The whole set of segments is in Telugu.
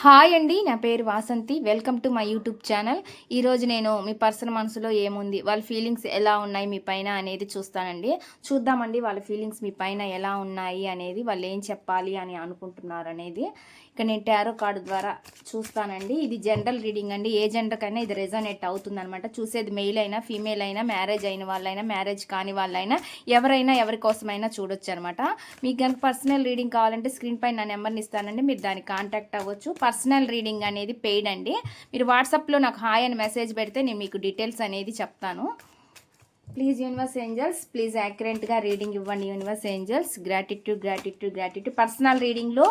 హాయ్ అండి, నా పేరు Vasanthi. Welcome to my YouTube channel. ఈరోజు నేను మీ పర్సన్ మనసులో ఏముంది, వాళ్ళ ఫీలింగ్స్ ఎలా ఉన్నాయి మీ పైన అనేది చూస్తానండి. చూద్దామండి వాళ్ళ ఫీలింగ్స్ మీ పైన ఎలా ఉన్నాయి అనేది, వాళ్ళు ఏం చెప్పాలి అని అనుకుంటున్నారు అనేది. ఇక నేను టారో కార్డు ద్వారా చూస్తానండి. ఇది జనరల్ రీడింగ్ అండి. ఏ జెండర్కైనా ఇది రెజోనేట్ అవుతుందన్నమాట. చూసేది మెయిల్ అయినా ఫీమేల్ అయినా, మ్యారేజ్ అయిన వాళ్ళైనా, మ్యారేజ్ కాని వాళ్ళైనా, ఎవరైనా ఎవరి కోసమైనా చూడొచ్చు అనమాట. మీకు కనుక పర్సనల్ రీడింగ్ కావాలంటే స్క్రీన్ పైన నా నెంబర్ని ఇస్తానండి, మీరు దానికి కాంటాక్ట్ అవ్వచ్చు. పర్సనల్ రీడింగ్ అనేది పెయిడ్ అండి. మీరు వాట్సాప్లో నాకు హాయ్ అని మెసేజ్ పెడితే నేను మీకు డీటెయిల్స్ అనేది చెప్తాను. ప్లీజ్ యూనివర్స్ ఏంజల్స్, ప్లీజ్ యాక్యురేట్గా రీడింగ్ ఇవ్వండి universe angels. Gratitude gratitude gratitude. Personal రీడింగ్లో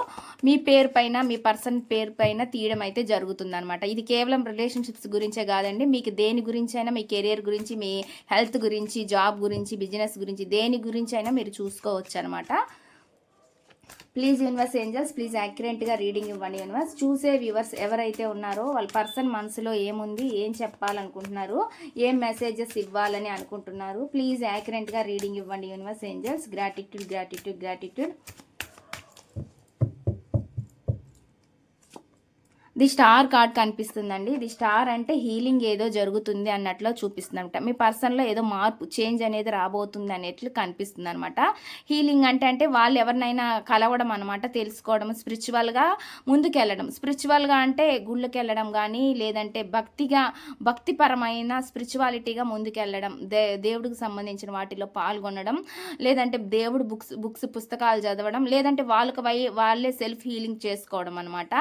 మీ పేరు పైన, మీ పర్సన్ పేరు పైన తీయడం అయితే జరుగుతుందన్నమాట. ఇది కేవలం రిలేషన్షిప్స్ గురించే కాదండి, మీకు దేని గురించి అయినా, మీ కెరియర్ గురించి, మీ హెల్త్ గురించి, జాబ్ గురించి, బిజినెస్ గురించి, దేని గురించి అయినా మీరు చూసుకోవచ్చు అనమాట. ప్లీజ్ యూనివర్స్ ఏంజల్స్, ప్లీజ్ యాక్యురేట్గా రీడింగ్ ఇవ్వండి యూనివర్స్. చూసే వ్యూవర్స్ ఎవరైతే ఉన్నారో వాళ్ళ పర్సన్ మనసులో ఏముంది, ఏం చెప్పాలనుకుంటున్నారు, ఏం మెసేజెస్ ఇవ్వాలని అనుకుంటున్నారు, ప్లీజ్ యాక్యురేట్గా రీడింగ్ ఇవ్వండి universe angels. Gratitude gratitude gratitude. The star card కనిపిస్తుందండి. ఇది స్టార్ అంటే హీలింగ్ ఏదో జరుగుతుంది అన్నట్లు చూపిస్తుంది అనమాట. మీ పర్సన్లో ఏదో మార్పు, చేంజ్ అనేది రాబోతుంది అనేట్లు కనిపిస్తుంది అనమాట. హీలింగ్ అంటే వాళ్ళు ఎవరినైనా కలవడం అనమాట, తెలుసుకోవడం, స్పిరిచువల్గా ముందుకెళ్ళడం. స్పిరిచువల్గా అంటే గుళ్ళకి వెళ్ళడం కానీ, లేదంటే భక్తిపరమైన స్పిరిచువాలిటీగా ముందుకెళ్ళడం, దేవుడికి సంబంధించిన వాటిలో పాల్గొనడం, లేదంటే దేవుడు బుక్స్ పుస్తకాలు చదవడం, లేదంటే వాళ్ళే సెల్ఫ్ హీలింగ్ చేసుకోవడం అనమాట.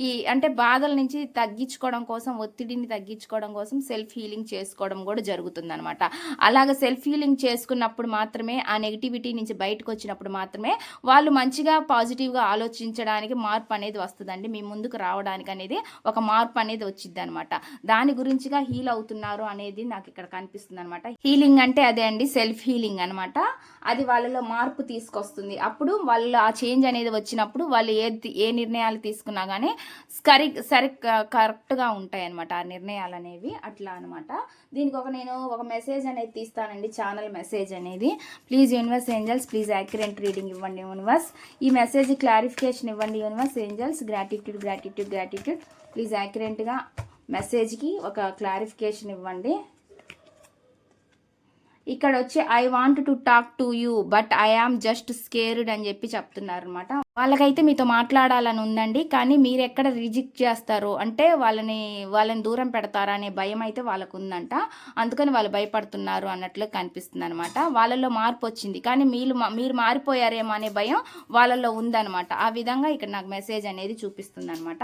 ఈ అంటే బాధల నుంచి తగ్గించుకోవడం కోసం, ఒత్తిడిని తగ్గించుకోవడం కోసం సెల్ఫ్ హీలింగ్ చేసుకోవడం కూడా జరుగుతుందనమాట. అలాగ సెల్ఫ్ హీలింగ్ చేసుకున్నప్పుడు మాత్రమే, ఆ నెగిటివిటీ నుంచి బయటకు వచ్చినప్పుడు మాత్రమే వాళ్ళు మంచిగా పాజిటివ్గా ఆలోచించడానికి మార్పు అనేది వస్తుందండి. మీ ముందుకు రావడానికి అనేది ఒక మార్పు అనేది వచ్చింది అనమాట. దాని గురించిగా హీల్ అవుతున్నారు అనేది నాకు ఇక్కడ కనిపిస్తుంది అనమాట. హీలింగ్ అంటే అదే అండి, సెల్ఫ్ హీలింగ్ అనమాట. అది వాళ్ళలో మార్పు తీసుకొస్తుంది. అప్పుడు వాళ్ళు ఆ చేంజ్ అనేది వచ్చినప్పుడు వాళ్ళు ఏ నిర్ణయాలు తీసుకున్నా కానీ కరెక్ట్గా ఉంటాయి అనమాట ఆ నిర్ణయాలు అనేవి. అట్లా అనమాట. దీనికి నేను ఒక మెసేజ్ అనేది తీస్తానండి, ఛానల్ మెసేజ్ అనేది. Please universe angels, please accurate reading ఇవ్వండి యూనివర్స్. ఈ మెసేజ్ క్లారిఫికేషన్ ఇవ్వండి universe angels. Gratitude gratitude gratitude. Please యాక్యురేట్గా మెసేజ్కి ఒక క్లారిఫికేషన్ ఇవ్వండి. ఇక్కడ వచ్చి I want to talk to you but I am just scared అని చెప్పి చెప్తున్నారు అనమాట. వాళ్ళకైతే మీతో మాట్లాడాలని ఉందండి, కానీ మీరు ఎక్కడ రిజెక్ట్ చేస్తారో, అంటే వాళ్ళని దూరం పెడతారా అనే భయం అయితే వాళ్ళకు ఉందంట. అందుకని వాళ్ళు భయపడుతున్నారు అన్నట్లు కనిపిస్తుంది అనమాట. వాళ్ళలో మార్పు వచ్చింది, కానీ మీరు మారిపోయారేమో అనే భయం వాళ్ళలో ఉందన్నమాట. ఆ విధంగా ఇక్కడ నాకు మెసేజ్ అనేది చూపిస్తుంది అనమాట.